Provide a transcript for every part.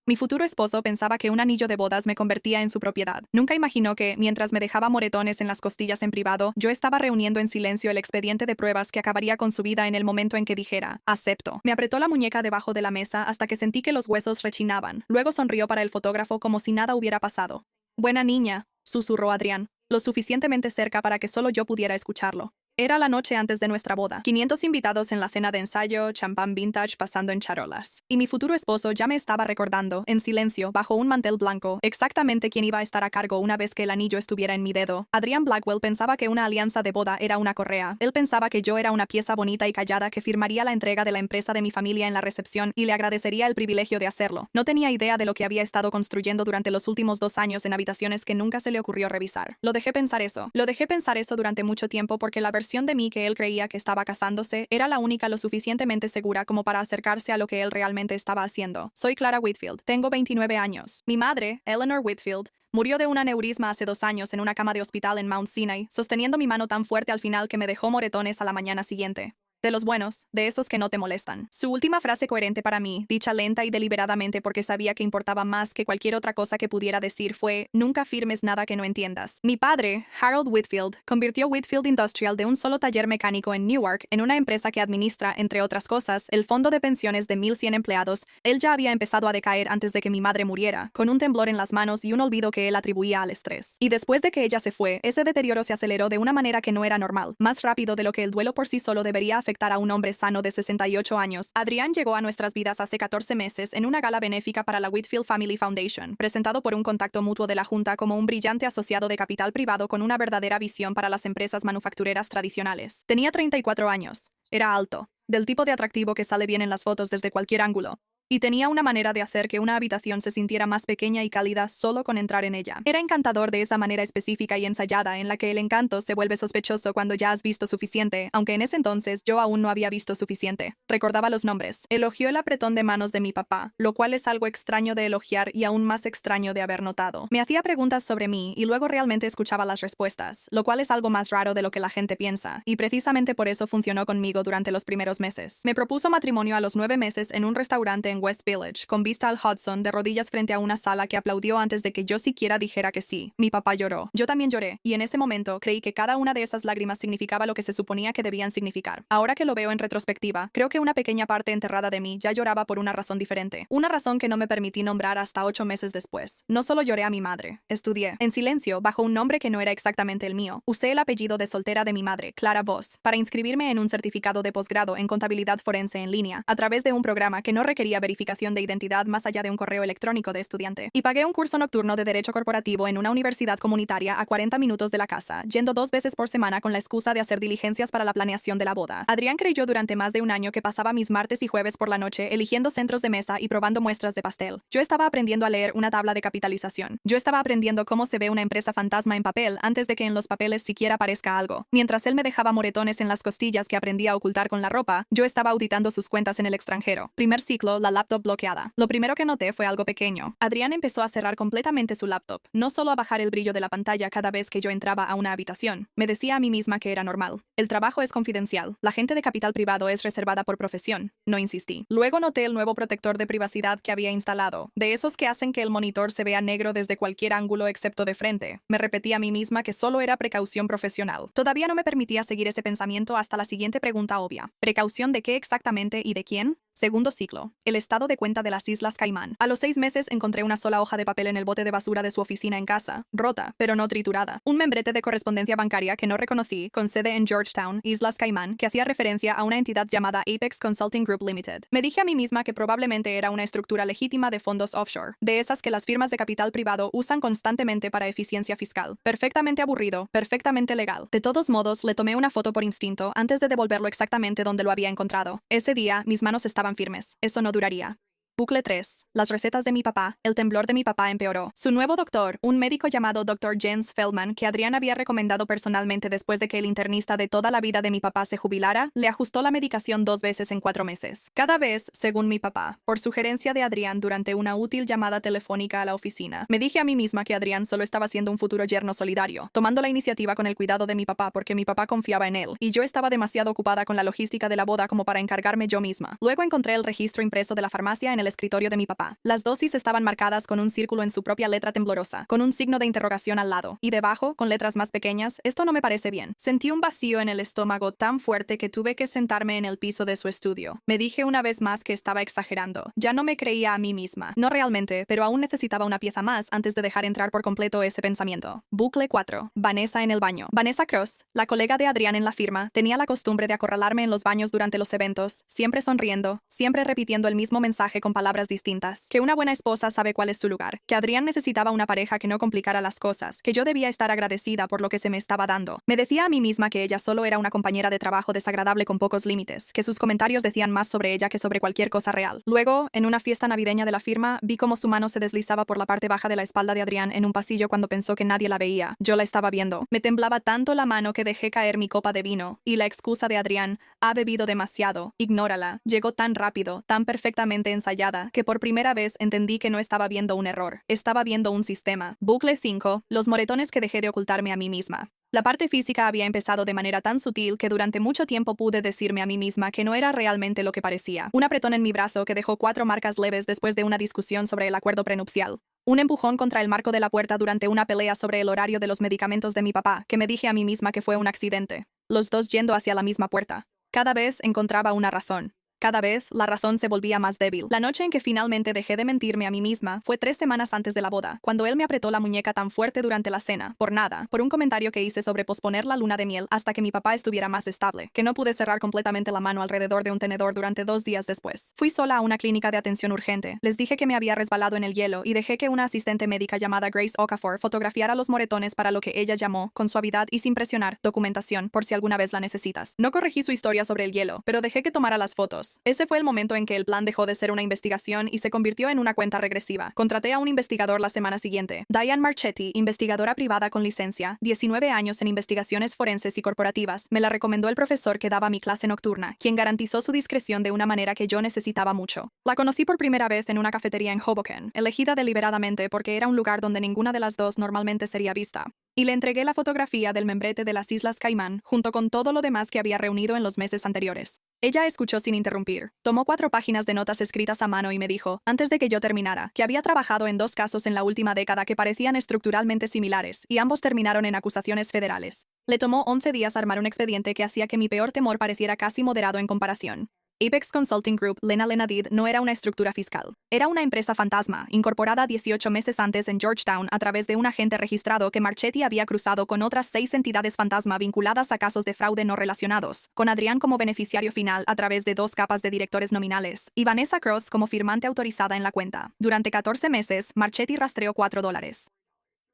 Mi futuro esposo pensaba que un anillo de bodas me convertía en su propiedad. Nunca imaginó que, mientras me dejaba moretones en las costillas en privado, yo estaba reuniendo en silencio el expediente de pruebas que acabaría con su vida en el momento en que dijera, acepto. Me apretó la muñeca debajo de la mesa hasta que sentí que los huesos rechinaban. Luego sonrió para el fotógrafo como si nada hubiera pasado. Buena niña, susurró Adrián, lo suficientemente cerca para que solo yo pudiera escucharlo. Era la noche antes de nuestra boda. 500 invitados en la cena de ensayo, champán vintage pasando en charolas. Y mi futuro esposo ya me estaba recordando, en silencio, bajo un mantel blanco, exactamente quién iba a estar a cargo una vez que el anillo estuviera en mi dedo. Adrian Blackwell pensaba que una alianza de boda era una correa. Él pensaba que yo era una pieza bonita y callada que firmaría la entrega de la empresa de mi familia en la recepción y le agradecería el privilegio de hacerlo. No tenía idea de lo que había estado construyendo durante los últimos 2 años en habitaciones que nunca se le ocurrió revisar. Lo dejé pensar eso durante mucho tiempo porque la versión de mí que él creía que estaba casándose era la única lo suficientemente segura como para acercarse a lo que él realmente estaba haciendo. Soy Clara Whitfield, tengo 29 años. Mi madre, Eleanor Whitfield, murió de un aneurisma hace 2 años en una cama de hospital en Mount Sinai, sosteniendo mi mano tan fuerte al final que me dejó moretones a la mañana siguiente. De los buenos, de esos que no te molestan. Su última frase coherente para mí, dicha lenta y deliberadamente porque sabía que importaba más que cualquier otra cosa que pudiera decir, fue: nunca firmes nada que no entiendas. Mi padre, Harold Whitfield, convirtió Whitfield Industrial de un solo taller mecánico en Newark en una empresa que administra, entre otras cosas, el fondo de pensiones de 1,100 empleados. Él ya había empezado a decaer antes de que mi madre muriera, con un temblor en las manos y un olvido que él atribuía al estrés. Y después de que ella se fue, ese deterioro se aceleró de una manera que no era normal, más rápido de lo que el duelo por sí solo debería afectar a un hombre sano de 68 años. Adrián llegó a nuestras vidas hace 14 meses en una gala benéfica para la Whitfield Family Foundation, presentado por un contacto mutuo de la Junta como un brillante asociado de capital privado con una verdadera visión para las empresas manufactureras tradicionales. Tenía 34 años. Era alto, del tipo de atractivo que sale bien en las fotos desde cualquier ángulo. Y tenía una manera de hacer que una habitación se sintiera más pequeña y cálida solo con entrar en ella. Era encantador de esa manera específica y ensayada en la que el encanto se vuelve sospechoso cuando ya has visto suficiente, aunque en ese entonces yo aún no había visto suficiente. Recordaba los nombres. Elogió el apretón de manos de mi papá, lo cual es algo extraño de elogiar y aún más extraño de haber notado. Me hacía preguntas sobre mí y luego realmente escuchaba las respuestas, lo cual es algo más raro de lo que la gente piensa, y precisamente por eso funcionó conmigo durante los primeros meses. Me propuso matrimonio a los 9 meses en un restaurante en West Village, con vista al Hudson, de rodillas frente a una sala que aplaudió antes de que yo siquiera dijera que sí. Mi papá lloró. Yo también lloré, y en ese momento creí que cada una de esas lágrimas significaba lo que se suponía que debían significar. Ahora que lo veo en retrospectiva, creo que una pequeña parte enterrada de mí ya lloraba por una razón diferente. Una razón que no me permití nombrar hasta 8 meses después. No solo lloré a mi madre. Estudié, en silencio, bajo un nombre que no era exactamente el mío. Usé el apellido de soltera de mi madre, Clara Voss, para inscribirme en un certificado de posgrado en contabilidad forense en línea, a través de un programa que no requería verificación de identidad más allá de un correo electrónico de estudiante. Y pagué un curso nocturno de Derecho Corporativo en una universidad comunitaria a 40 minutos de la casa, yendo 2 veces por semana con la excusa de hacer diligencias para la planeación de la boda. Adrián creyó durante más de un año que pasaba mis martes y jueves por la noche eligiendo centros de mesa y probando muestras de pastel. Yo estaba aprendiendo a leer una tabla de capitalización. Yo estaba aprendiendo cómo se ve una empresa fantasma en papel antes de que en los papeles siquiera aparezca algo. Mientras él me dejaba moretones en las costillas que aprendí a ocultar con la ropa, yo estaba auditando sus cuentas en el extranjero. Primer ciclo, la laptop bloqueada. Lo primero que noté fue algo pequeño. Adrián empezó a cerrar completamente su laptop, no solo a bajar el brillo de la pantalla cada vez que yo entraba a una habitación. Me decía a mí misma que era normal. El trabajo es confidencial. La gente de capital privado es reservada por profesión. No insistí. Luego noté el nuevo protector de privacidad que había instalado, de esos que hacen que el monitor se vea negro desde cualquier ángulo excepto de frente. Me repetí a mí misma que solo era precaución profesional. Todavía no me permitía seguir ese pensamiento hasta la siguiente pregunta obvia. ¿Precaución de qué exactamente y de quién? Segundo ciclo. El estado de cuenta de las Islas Caimán. A los 6 meses encontré una sola hoja de papel en el bote de basura de su oficina en casa, rota, pero no triturada. Un membrete de correspondencia bancaria que no reconocí, con sede en Georgetown, Islas Caimán, que hacía referencia a una entidad llamada Apex Consulting Group Limited. Me dije a mí misma que probablemente era una estructura legítima de fondos offshore, de esas que las firmas de capital privado usan constantemente para eficiencia fiscal. Perfectamente aburrido, perfectamente legal. De todos modos, le tomé una foto por instinto antes de devolverlo exactamente donde lo había encontrado. Ese día, mis manos estaban firmes. Eso no duraría. Bucle 3. Las recetas de mi papá. El temblor de mi papá empeoró. Su nuevo doctor, un médico llamado Dr. Jens Feldman, que Adrián había recomendado personalmente después de que el internista de toda la vida de mi papá se jubilara, le ajustó la medicación 2 veces en 4 meses. Cada vez, según mi papá, por sugerencia de Adrián durante una útil llamada telefónica a la oficina. Me dije a mí misma que Adrián solo estaba siendo un futuro yerno solidario, tomando la iniciativa con el cuidado de mi papá porque mi papá confiaba en él, y yo estaba demasiado ocupada con la logística de la boda como para encargarme yo misma. Luego encontré el registro impreso de la farmacia en el escritorio de mi papá. Las dosis estaban marcadas con un círculo en su propia letra temblorosa, con un signo de interrogación al lado, y debajo, con letras más pequeñas, esto no me parece bien. Sentí un vacío en el estómago tan fuerte que tuve que sentarme en el piso de su estudio. Me dije una vez más que estaba exagerando. Ya no me creía a mí misma. No realmente, pero aún necesitaba una pieza más antes de dejar entrar por completo ese pensamiento. Bucle 4. Vanessa en el baño. Vanessa Cross, la colega de Adrián en la firma, tenía la costumbre de acorralarme en los baños durante los eventos, siempre sonriendo, siempre repitiendo el mismo mensaje con palabras distintas. Que una buena esposa sabe cuál es su lugar, que Adrián necesitaba una pareja que no complicara las cosas, que yo debía estar agradecida por lo que se me estaba dando. Me decía a mí misma que ella solo era una compañera de trabajo desagradable con pocos límites, que sus comentarios decían más sobre ella que sobre cualquier cosa real. Luego, en una fiesta navideña de la firma, vi cómo su mano se deslizaba por la parte baja de la espalda de Adrián en un pasillo cuando pensó que nadie la veía. Yo la estaba viendo. Me temblaba tanto la mano que dejé caer mi copa de vino, y la excusa de Adrián, ha bebido demasiado, ignórala, llegó tan rápido, tan perfectamente ensayada, que por primera vez entendí que no estaba viendo un error, estaba viendo un sistema. Bucle 5. Los moretones que dejé de ocultarme a mí misma. La parte física había empezado de manera tan sutil que durante mucho tiempo pude decirme a mí misma que no era realmente lo que parecía. Un apretón en mi brazo que dejó 4 marcas leves después de una discusión sobre el acuerdo prenupcial. Un empujón contra el marco de la puerta durante una pelea sobre el horario de los medicamentos de mi papá, que me dije a mí misma que fue un accidente. Los dos yendo hacia la misma puerta. Cada vez encontraba una razón. Cada vez, la razón se volvía más débil. La noche en que finalmente dejé de mentirme a mí misma fue 3 semanas antes de la boda, cuando él me apretó la muñeca tan fuerte durante la cena, por nada, por un comentario que hice sobre posponer la luna de miel hasta que mi papá estuviera más estable, que no pude cerrar completamente la mano alrededor de un tenedor durante 2 días después. Fui sola a una clínica de atención urgente. Les dije que me había resbalado en el hielo y dejé que una asistente médica llamada Grace Okafor fotografiara los moretones para lo que ella llamó, con suavidad y sin presionar, documentación, por si alguna vez la necesitas. No corregí su historia sobre el hielo, pero dejé que tomara las fotos. Ese fue el momento en que el plan dejó de ser una investigación y se convirtió en una cuenta regresiva. Contraté a un investigador la semana siguiente. Diane Marchetti, investigadora privada con licencia, 19 años en investigaciones forenses y corporativas, me la recomendó el profesor que daba mi clase nocturna, quien garantizó su discreción de una manera que yo necesitaba mucho. La conocí por primera vez en una cafetería en Hoboken, elegida deliberadamente porque era un lugar donde ninguna de las dos normalmente sería vista. Y le entregué la fotografía del membrete de las Islas Caimán, junto con todo lo demás que había reunido en los meses anteriores. Ella escuchó sin interrumpir. Tomó 4 páginas de notas escritas a mano y me dijo, antes de que yo terminara, que había trabajado en 2 casos en la última década que parecían estructuralmente similares, y ambos terminaron en acusaciones federales. Le tomó 11 días armar un expediente que hacía que mi peor temor pareciera casi moderado en comparación. Apex Consulting Group, Lena Lenadid, no era una estructura fiscal. Era una empresa fantasma, incorporada 18 meses antes en Georgetown a través de un agente registrado que Marchetti había cruzado con otras 6 entidades fantasma vinculadas a casos de fraude no relacionados, con Adrián como beneficiario final a través de 2 capas de directores nominales, y Vanessa Cross como firmante autorizada en la cuenta. Durante 14 meses, Marchetti rastreó $4.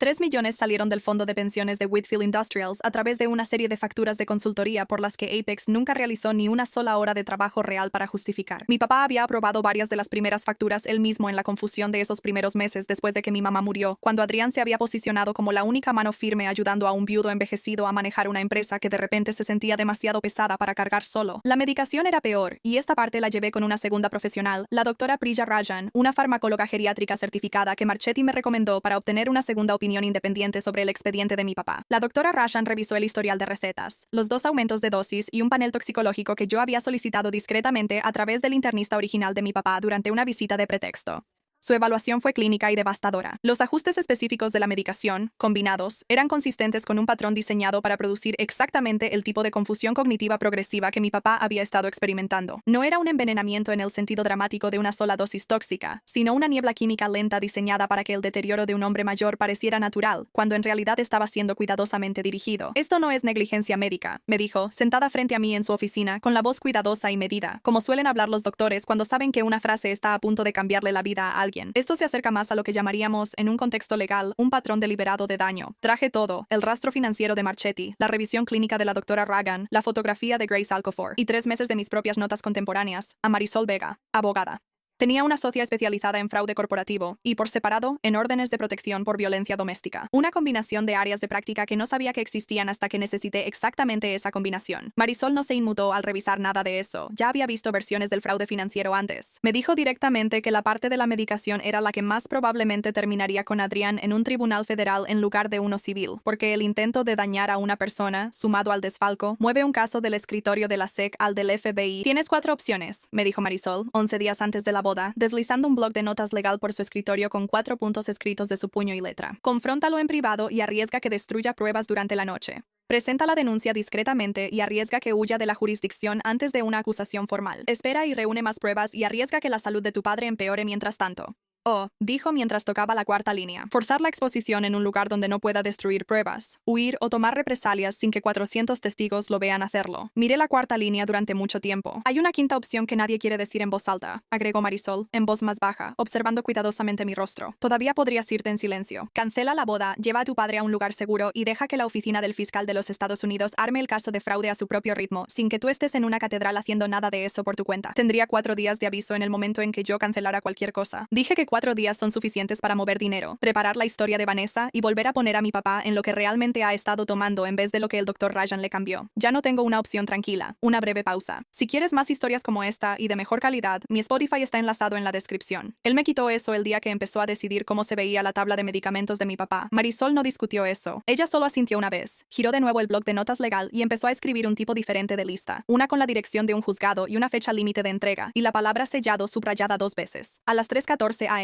3 millones salieron del fondo de pensiones de Whitfield Industrials a través de una serie de facturas de consultoría por las que Apex nunca realizó ni una sola hora de trabajo real para justificar. Mi papá había aprobado varias de las primeras facturas él mismo en la confusión de esos primeros meses después de que mi mamá murió, cuando Adrián se había posicionado como la única mano firme ayudando a un viudo envejecido a manejar una empresa que de repente se sentía demasiado pesada para cargar solo. La medicación era peor, y esta parte la llevé con una segunda profesional, la doctora Priya Rajan, una farmacóloga geriátrica certificada que Marchetti me recomendó para obtener una segunda opinión independiente sobre el expediente de mi papá. La doctora Rajan revisó el historial de recetas, los 2 aumentos de dosis y un panel toxicológico que yo había solicitado discretamente a través del internista original de mi papá durante una visita de pretexto. Su evaluación fue clínica y devastadora. Los ajustes específicos de la medicación, combinados, eran consistentes con un patrón diseñado para producir exactamente el tipo de confusión cognitiva progresiva que mi papá había estado experimentando. No era un envenenamiento en el sentido dramático de una sola dosis tóxica, sino una niebla química lenta diseñada para que el deterioro de un hombre mayor pareciera natural, cuando en realidad estaba siendo cuidadosamente dirigido. Esto no es negligencia médica, me dijo, sentada frente a mí en su oficina, con la voz cuidadosa y medida, como suelen hablar los doctores cuando saben que una frase está a punto de cambiarle la vida a alguien. Esto se acerca más a lo que llamaríamos, en un contexto legal, un patrón deliberado de daño. Traje todo, el rastro financiero de Marchetti, la revisión clínica de la doctora Ragan, la fotografía de Grace Okafor, y 3 meses de mis propias notas contemporáneas, a Marisol Vega, abogada. Tenía una socia especializada en fraude corporativo y, por separado, en órdenes de protección por violencia doméstica. Una combinación de áreas de práctica que no sabía que existían hasta que necesité exactamente esa combinación. Marisol no se inmutó al revisar nada de eso. Ya había visto versiones del fraude financiero antes. Me dijo directamente que la parte de la medicación era la que más probablemente terminaría con Adrián en un tribunal federal en lugar de uno civil, porque el intento de dañar a una persona, sumado al desfalco, mueve un caso del escritorio de la SEC al del FBI. Tienes 4 opciones, me dijo Marisol, 11 días antes de la boda, deslizando un bloc de notas legal por su escritorio con 4 puntos escritos de su puño y letra. Confróntalo en privado y arriesga que destruya pruebas durante la noche. Presenta la denuncia discretamente y arriesga que huya de la jurisdicción antes de una acusación formal. Espera y reúne más pruebas y arriesga que la salud de tu padre empeore mientras tanto. Oh, dijo mientras tocaba la cuarta línea. Forzar la exposición en un lugar donde no pueda destruir pruebas, huir o tomar represalias sin que 400 testigos lo vean hacerlo. Miré la cuarta línea durante mucho tiempo. Hay una quinta opción que nadie quiere decir en voz alta, agregó Marisol, en voz más baja, observando cuidadosamente mi rostro. Todavía podrías irte en silencio. Cancela la boda, lleva a tu padre a un lugar seguro y deja que la oficina del fiscal de los Estados Unidos arme el caso de fraude a su propio ritmo, sin que tú estés en una catedral haciendo nada de eso por tu cuenta. Tendría 4 días de aviso en el momento en que yo cancelara cualquier cosa. Dije que 4 días son suficientes para mover dinero, preparar la historia de Vanessa y volver a poner a mi papá en lo que realmente ha estado tomando en vez de lo que el Dr. Rajan le cambió. Ya no tengo una opción tranquila. Una breve pausa. Si quieres más historias como esta y de mejor calidad, mi Spotify está enlazado en la descripción. Él me quitó eso el día que empezó a decidir cómo se veía la tabla de medicamentos de mi papá. Marisol no discutió eso. Ella solo asintió una vez. Giró de nuevo el bloc de notas legal y empezó a escribir un tipo diferente de lista. Una con la dirección de un juzgado y una fecha límite de entrega, y la palabra sellado subrayada 2 veces. A las 3:14 am.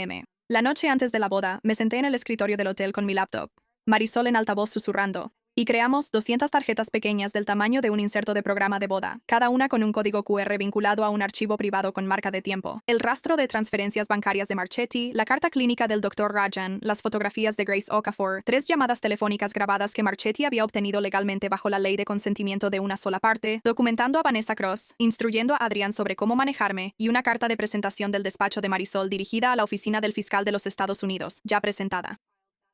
La noche antes de la boda, me senté en el escritorio del hotel con mi laptop. Marisol en altavoz susurrando. Y creamos 200 tarjetas pequeñas del tamaño de un inserto de programa de boda, cada una con un código QR vinculado a un archivo privado con marca de tiempo. El rastro de transferencias bancarias de Marchetti, la carta clínica del Dr. Rajan, las fotografías de Grace Okafor, 3 llamadas telefónicas grabadas que Marchetti había obtenido legalmente bajo la ley de consentimiento de una sola parte, documentando a Vanessa Cross, instruyendo a Adrián sobre cómo manejarme, y una carta de presentación del despacho de Marisol dirigida a la oficina del fiscal de los Estados Unidos, ya presentada.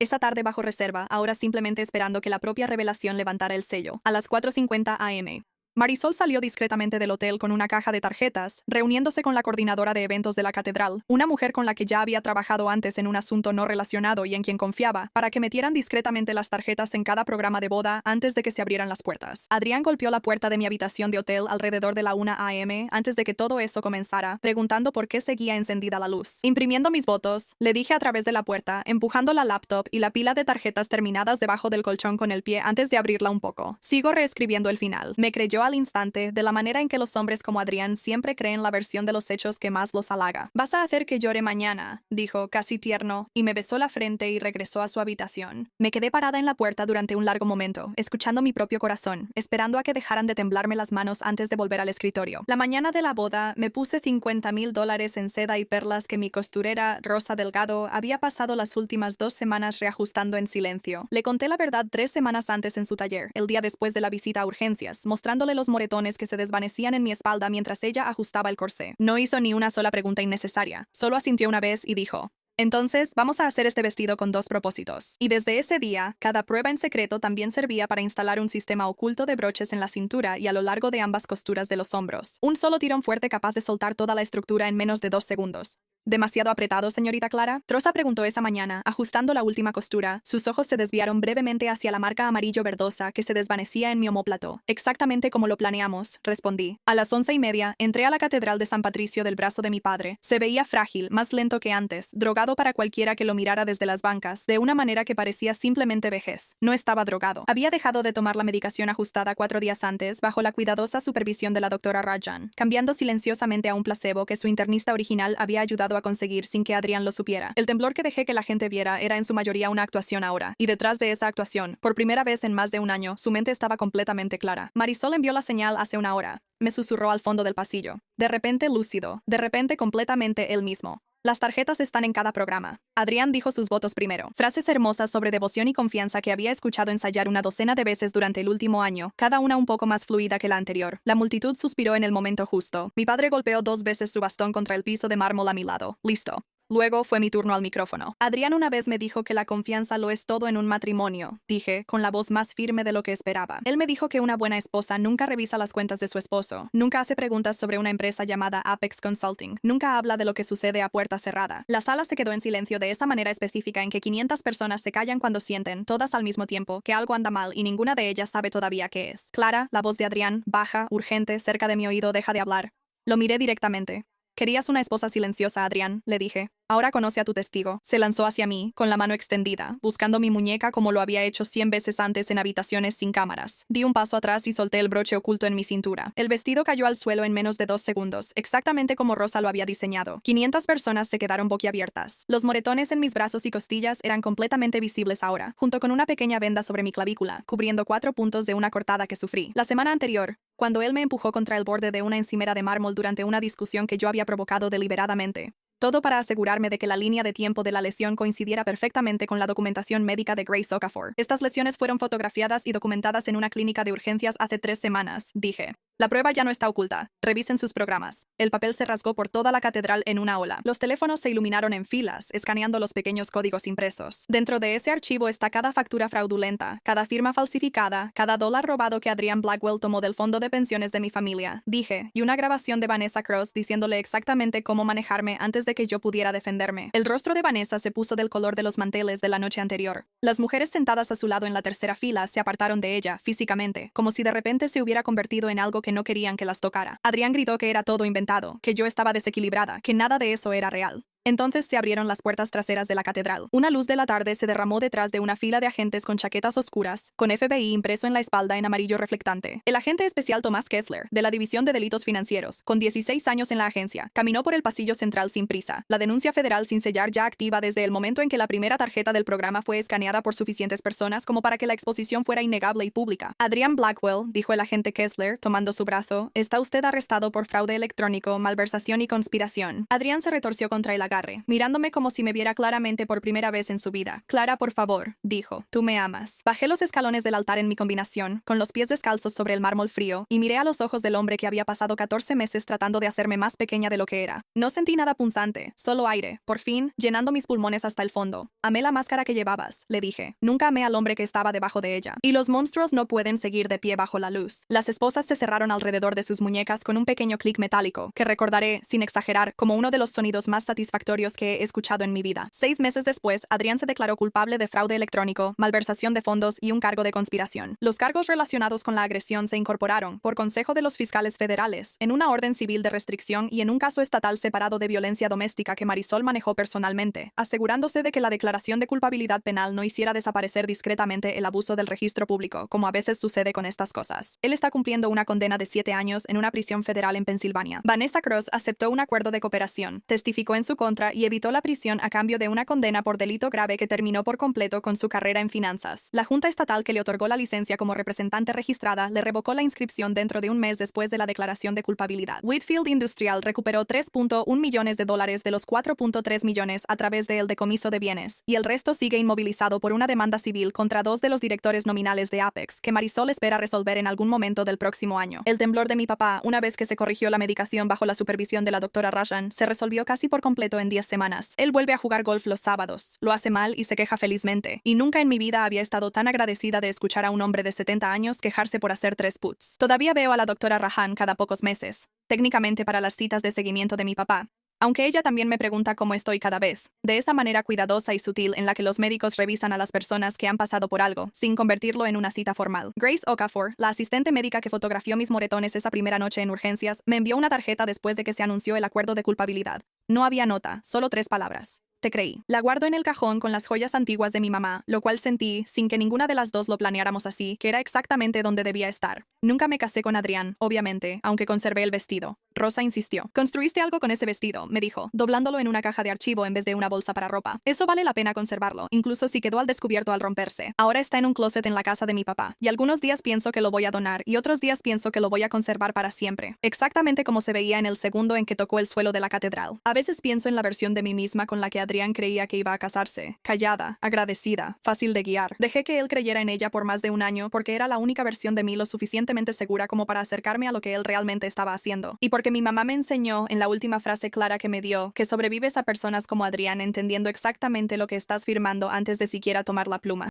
Esa tarde bajo reserva, ahora simplemente esperando que la propia revelación levantara el sello. A las 4:50 am. Marisol salió discretamente del hotel con una caja de tarjetas, reuniéndose con la coordinadora de eventos de la catedral, una mujer con la que ya había trabajado antes en un asunto no relacionado y en quien confiaba, para que metieran discretamente las tarjetas en cada programa de boda antes de que se abrieran las puertas. Adrián golpeó la puerta de mi habitación de hotel alrededor de la 1 am antes de que todo eso comenzara, preguntando por qué seguía encendida la luz. Imprimiendo mis votos, le dije a través de la puerta, empujando la laptop y la pila de tarjetas terminadas debajo del colchón con el pie antes de abrirla un poco. Sigo reescribiendo el final. Me creyó al instante, de la manera en que los hombres como Adrián siempre creen la versión de los hechos que más los halaga. «Vas a hacer que llore mañana», dijo, casi tierno, y me besó la frente y regresó a su habitación. Me quedé parada en la puerta durante un largo momento, escuchando mi propio corazón, esperando a que dejaran de temblarme las manos antes de volver al escritorio. La mañana de la boda, me puse $50,000 en seda y perlas que mi costurera, Rosa Delgado, había pasado las últimas 2 semanas reajustando en silencio. Le conté la verdad 3 semanas antes en su taller, el día después de la visita a urgencias, mostrándole los moretones que se desvanecían en mi espalda mientras ella ajustaba el corsé. No hizo ni una sola pregunta innecesaria, solo asintió una vez y dijo: «Entonces, vamos a hacer este vestido con 2 propósitos». Y desde ese día, cada prueba en secreto también servía para instalar un sistema oculto de broches en la cintura y a lo largo de ambas costuras de los hombros. Un solo tirón fuerte capaz de soltar toda la estructura en menos de 2 segundos. ¿Demasiado apretado, señorita Clara?, Trosa preguntó esa mañana, ajustando la última costura. Sus ojos se desviaron brevemente hacia la marca amarillo-verdosa que se desvanecía en mi omóplato. «Exactamente como lo planeamos», respondí. A las 11:30, entré a la catedral de San Patricio del brazo de mi padre. Se veía frágil, más lento que antes, drogado para cualquiera que lo mirara desde las bancas, de una manera que parecía simplemente vejez. No estaba drogado. Había dejado de tomar la medicación ajustada 4 días antes, bajo la cuidadosa supervisión de la doctora Rajan, cambiando silenciosamente a un placebo que su internista original había ayudado a conseguir sin que Adrián lo supiera. El temblor que dejé que la gente viera era en su mayoría una actuación ahora, y detrás de esa actuación, por primera vez en más de un año, su mente estaba completamente clara. Marisol envió la señal hace una hora. Me susurró al fondo del pasillo. De repente lúcido, de repente completamente él mismo. «Las tarjetas están en cada programa». Adrián dijo sus votos primero. Frases hermosas sobre devoción y confianza que había escuchado ensayar una docena de veces durante el último año, cada una un poco más fluida que la anterior. La multitud suspiró en el momento justo. Mi padre golpeó 2 veces su bastón contra el piso de mármol a mi lado. «Listo». Luego fue mi turno al micrófono. Adrián una vez me dijo que la confianza lo es todo en un matrimonio, dije, con la voz más firme de lo que esperaba. Él me dijo que una buena esposa nunca revisa las cuentas de su esposo, nunca hace preguntas sobre una empresa llamada Apex Consulting, nunca habla de lo que sucede a puerta cerrada. La sala se quedó en silencio de esa manera específica en que 500 personas se callan cuando sienten, todas al mismo tiempo, que algo anda mal y ninguna de ellas sabe todavía qué es. Clara, la voz de Adrián, baja, urgente, cerca de mi oído, deja de hablar. Lo miré directamente. «Querías una esposa silenciosa, Adrián», le dije. Ahora conoce a tu testigo. Se lanzó hacia mí, con la mano extendida, buscando mi muñeca como lo había hecho 100 veces antes en habitaciones sin cámaras. Di un paso atrás y solté el broche oculto en mi cintura. El vestido cayó al suelo en menos de 2 segundos, exactamente como Rosa lo había diseñado. 500 personas se quedaron boquiabiertas. Los moretones en mis brazos y costillas eran completamente visibles ahora, junto con una pequeña venda sobre mi clavícula, cubriendo 4 puntos de una cortada que sufrí. La semana anterior, cuando él me empujó contra el borde de una encimera de mármol durante una discusión que yo había provocado deliberadamente. Todo para asegurarme de que la línea de tiempo de la lesión coincidiera perfectamente con la documentación médica de Grace Okafor. Estas lesiones fueron fotografiadas y documentadas en una clínica de urgencias hace 3 semanas, dije. La prueba ya no está oculta. Revisen sus programas. El papel se rasgó por toda la catedral en una ola. Los teléfonos se iluminaron en filas, escaneando los pequeños códigos impresos. Dentro de ese archivo está cada factura fraudulenta, cada firma falsificada, cada dólar robado que Adrian Blackwell tomó del fondo de pensiones de mi familia, dije, y una grabación de Vanessa Cross diciéndole exactamente cómo manejarme antes de que yo pudiera defenderme. El rostro de Vanessa se puso del color de los manteles de la noche anterior. Las mujeres sentadas a su lado en la tercera fila se apartaron de ella, físicamente, como si de repente se hubiera convertido en algo que no querían que las tocara. Adrián gritó que era todo inventado, que yo estaba desequilibrada, que nada de eso era real. Entonces se abrieron las puertas traseras de la catedral. Una luz de la tarde se derramó detrás de una fila de agentes con chaquetas oscuras, con FBI impreso en la espalda en amarillo reflectante. El agente especial Tomás Kessler, de la División de Delitos Financieros, con 16 años en la agencia, caminó por el pasillo central sin prisa. La denuncia federal sin sellar ya activa desde el momento en que la primera tarjeta del programa fue escaneada por suficientes personas como para que la exposición fuera innegable y pública. Adrian Blackwell, dijo el agente Kessler, tomando su brazo, está usted arrestado por fraude electrónico, malversación y conspiración. Adrian se retorció contra el agarre, mirándome como si me viera claramente por primera vez en su vida. Clara, por favor, dijo, tú me amas. Bajé los escalones del altar en mi combinación, con los pies descalzos sobre el mármol frío, y miré a los ojos del hombre que había pasado 14 meses tratando de hacerme más pequeña de lo que era. No sentí nada punzante, solo aire, por fin, llenando mis pulmones hasta el fondo. Amé la máscara que llevabas, le dije. Nunca amé al hombre que estaba debajo de ella. Y los monstruos no pueden seguir de pie bajo la luz. Las esposas se cerraron alrededor de sus muñecas con un pequeño clic metálico, que recordaré, sin exagerar, como uno de los sonidos más satisfactorios que he escuchado en mi vida. 6 meses después, Adrián se declaró culpable de fraude electrónico, malversación de fondos y un cargo de conspiración. Los cargos relacionados con la agresión se incorporaron, por consejo de los fiscales federales, en una orden civil de restricción y en un caso estatal separado de violencia doméstica que Marisol manejó personalmente, asegurándose de que la declaración de culpabilidad penal no hiciera desaparecer discretamente el abuso del registro público, como a veces sucede con estas cosas. Él está cumpliendo una condena de 7 años en una prisión federal en Pensilvania. Vanessa Cross aceptó un acuerdo de cooperación, testificó en su contra y evitó la prisión a cambio de una condena por delito grave que terminó por completo con su carrera en finanzas. La Junta Estatal que le otorgó la licencia como representante registrada le revocó la inscripción dentro de un mes después de la declaración de culpabilidad. Whitfield Industrial recuperó $3.1 millones de los 4.3 millones a través del decomiso de bienes, y el resto sigue inmovilizado por una demanda civil contra 2 de los directores nominales de Apex, que Marisol espera resolver en algún momento del próximo año. El temblor de mi papá, una vez que se corrigió la medicación bajo la supervisión de la doctora Rajan, se resolvió casi por completo en 10 semanas. Él vuelve a jugar golf los sábados, lo hace mal y se queja felizmente, y nunca en mi vida había estado tan agradecida de escuchar a un hombre de 70 años quejarse por hacer 3 putts. Todavía veo a la doctora Rajan cada pocos meses, técnicamente para las citas de seguimiento de mi papá, aunque ella también me pregunta cómo estoy cada vez, de esa manera cuidadosa y sutil en la que los médicos revisan a las personas que han pasado por algo, sin convertirlo en una cita formal. Grace Okafor, la asistente médica que fotografió mis moretones esa primera noche en urgencias, me envió una tarjeta después de que se anunció el acuerdo de culpabilidad. No había nota, solo 3 palabras. Te creí. La guardo en el cajón con las joyas antiguas de mi mamá, lo cual sentí, sin que ninguna de las dos lo planeáramos así, que era exactamente donde debía estar. Nunca me casé con Adrián, obviamente, aunque conservé el vestido. Rosa insistió. «Construiste algo con ese vestido», me dijo, doblándolo en una caja de archivo en vez de una bolsa para ropa. «Eso vale la pena conservarlo, incluso si quedó al descubierto al romperse. Ahora está en un closet en la casa de mi papá, y algunos días pienso que lo voy a donar y otros días pienso que lo voy a conservar para siempre, exactamente como se veía en el segundo en que tocó el suelo de la catedral. A veces pienso en la versión de mí misma con la que Adrián creía que iba a casarse, callada, agradecida, fácil de guiar. Dejé que él creyera en ella por más de un año porque era la única versión de mí lo suficientemente segura como para acercarme a lo que él realmente estaba haciendo. Y porque mi mamá me enseñó, en la última frase clara que me dio, que sobrevives a personas como Adrián entendiendo exactamente lo que estás firmando antes de siquiera tomar la pluma.